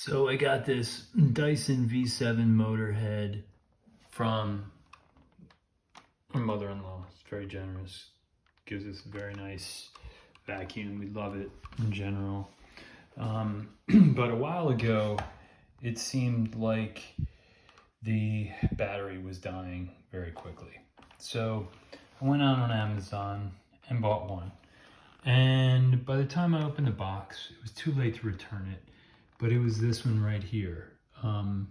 So I got this Dyson V7 Motörhead from my mother-in-law. It's very generous. Gives us a very nice vacuum. We love it in general. But a while ago, it seemed like the battery was dying very quickly. So I went out on Amazon and bought one. And by the time I opened the box, it was too late to return it. But it was this one right here. I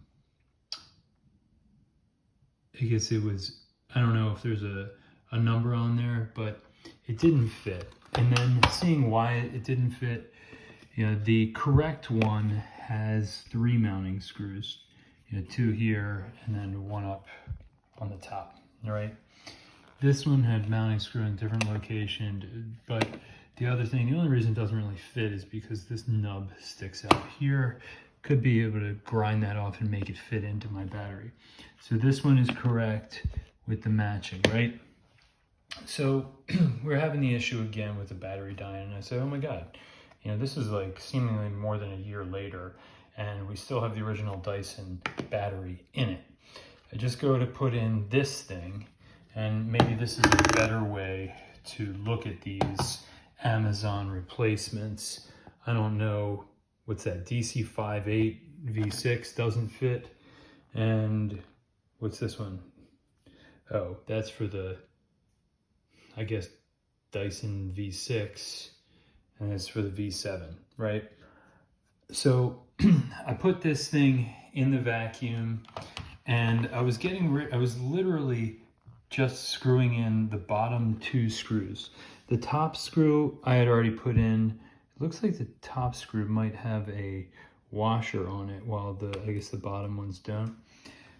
guess it was, I don't know if there's a number on there, but it didn't fit. And then seeing why it didn't fit, the correct one has 3 mounting screws. 2 here and then 1 up on the top, right? This one had mounting screw in a different location, but the only reason it doesn't really fit is because this nub sticks out here. Could be able to grind that off and make it fit into my battery. So this one is correct with the matching, right? So we're having the issue again with the battery dying, and I said, oh my God, this is like seemingly more than a year later, and we still have the original Dyson battery in it. I just go to put in this thing, and maybe this is a better way to look at these Amazon replacements. I don't know, what's that, DC58 V6 doesn't fit. And what's this one? Oh, that's for the, I guess, Dyson V6, and it's for the V7, right? So I put this thing in the vacuum, and I was literally just screwing in the bottom 2 screws. The top screw I had already put in. It looks like the top screw might have a washer on it, while I guess the bottom ones don't.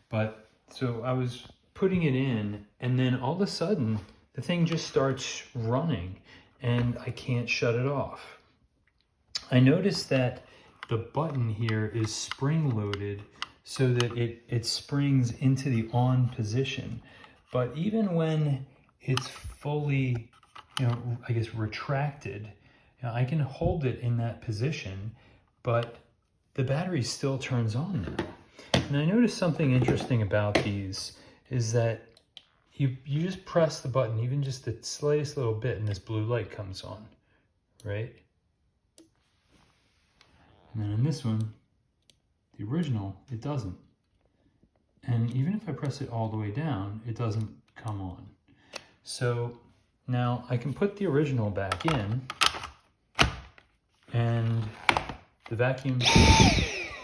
But so I was putting it in, and then all of a sudden the thing just starts running and I can't shut it off. I noticed that the button here is spring loaded so that it springs into the on position. But even when it's fully, I guess retracted, I can hold it in that position, but the battery still turns on now. And I noticed something interesting about these is that you just press the button, even just the slightest little bit, and this blue light comes on, right? And then in this one, the original, it doesn't. And even if I press it all the way down, it doesn't come on. So now I can put the original back in, and the vacuum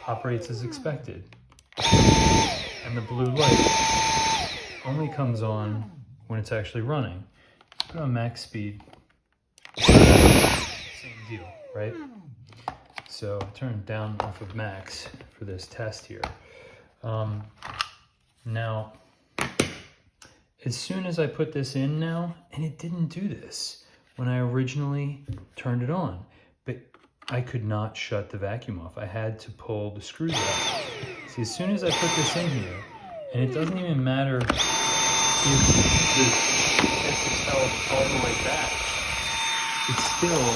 operates as expected. And the blue light only comes on when it's actually running. Put on max speed, same deal, right? So I turn it down off of max for this test here. Now, as soon as I put this in now, and it didn't do this when I originally turned it on, but I could not shut the vacuum off. I had to pull the screws out. See, as soon as I put this in here, and it doesn't even matter if the test is held all the way back, it's still,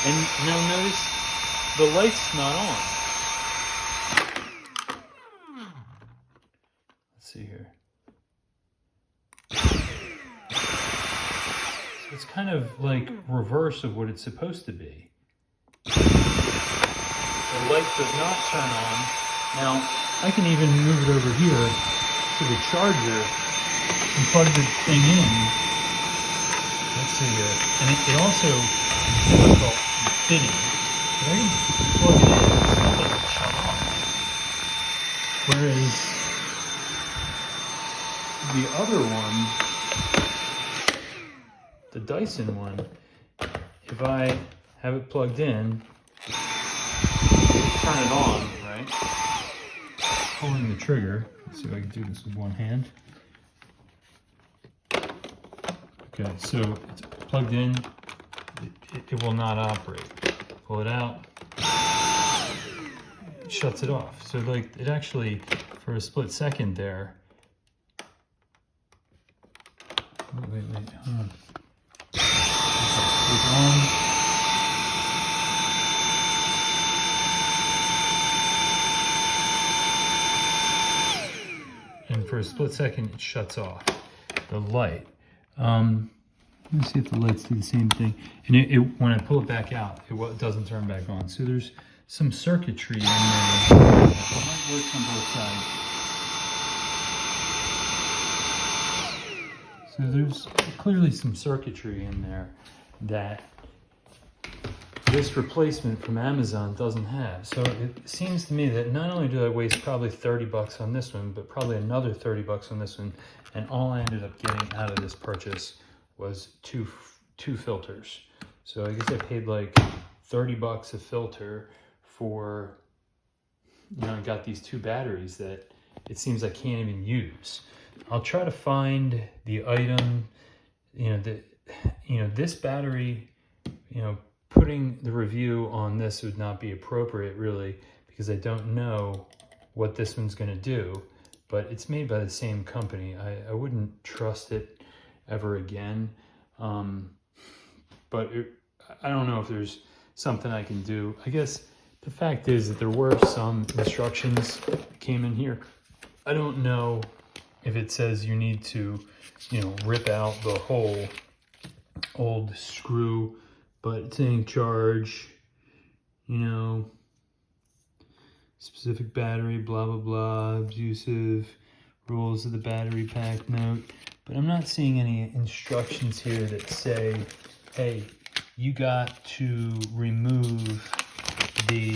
and now notice the light's not on. Let's see here. So it's kind of like reverse of what it's supposed to be. The light does not turn on. Now, I can even move it over here to the charger and plug the thing in. Let's see here. And it also is difficult fitting. But I can plug it in and it still doesn't shut off. Whereas the other one, the Dyson one, if I have it plugged in, turn it on, right? Pulling the trigger. Let's see if I can do this with one hand. Okay, so it's plugged in. It will not operate. Pull it out. It shuts it off. So like it actually, for a split second there. Oh, wait, hold on. Okay, and for a split second it shuts off the light. Let me see if the lights do the same thing. And when I pull it back out, it doesn't turn back on. So there's some circuitry in there. It might work on both sides. So there's clearly some circuitry in there that this replacement from Amazon doesn't have. So it seems to me that not only did I waste probably 30 bucks on this one, but probably another 30 bucks on this one. And all I ended up getting out of this purchase was two filters. So I guess I paid like 30 bucks a filter for, you know, I got these 2 batteries that it seems I can't even use. I'll try to find the item, this battery, putting the review on this would not be appropriate really, because I don't know what this one's gonna do, but it's made by the same company. I wouldn't trust it ever again. But I don't know if there's something I can do. I guess the fact is that there were some instructions that came in here. I don't know if it says you need to, rip out the whole old screw, but it's saying charge, specific battery, blah, blah, blah, abusive, rules of the battery pack note. But I'm not seeing any instructions here that say, hey, you got to remove the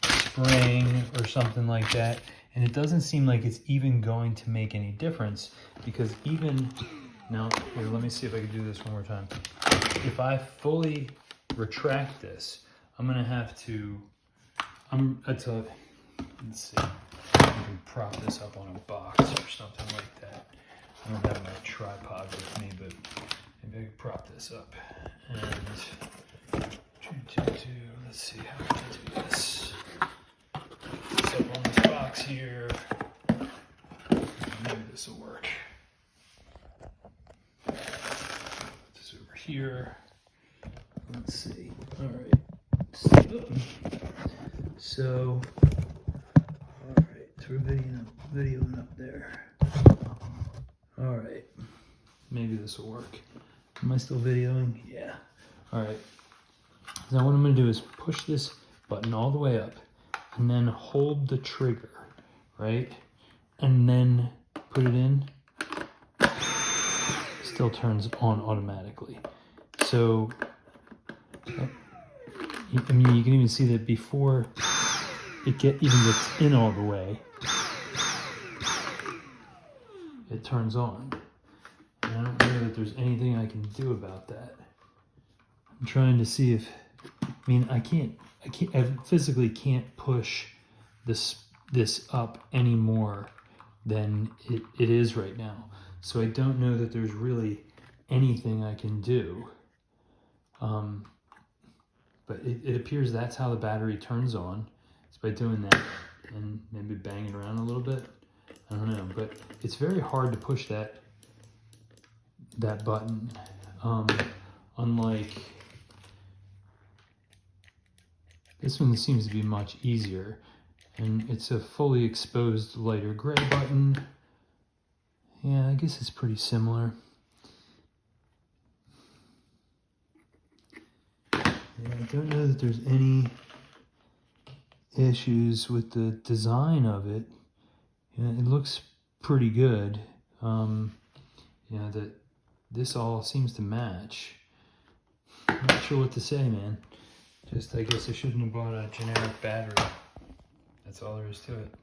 spring or something like that. And it doesn't seem like it's even going to make any difference, because even now, here, let me see if I can do this one more time. If I fully retract this, I'm gonna have to, let's see, I can prop this up on a box or something like that. I don't have my tripod with me, but maybe I can prop this up. And let's see how I can do this. Put this up on this box here. Maybe this will work. Put this over here. Let's see. All right. So all right. So we're videoing up there. All right. Maybe this will work. Am I still videoing? Yeah. All right. Now what I'm going to do is push this button all the way up and then hold the trigger, right? And then put it in. Still turns on automatically. So, you can even see that before it even gets in all the way, it turns on. And I don't know that there's anything I can do about that. I'm trying to see if, I physically can't push this up any more than it is right now. So I don't know that there's really anything I can do. But it appears that's how the battery turns on. It's by doing that and maybe banging around a little bit. I don't know, but it's very hard to push that button. Unlike this one seems to be much easier, and it's a fully exposed lighter gray button. Yeah, I guess it's pretty similar. Yeah, I don't know that there's any issues with the design of it. Yeah, it looks pretty good. That this all seems to match. I'm not sure what to say, man. I guess I shouldn't have bought a generic battery. That's all there is to it.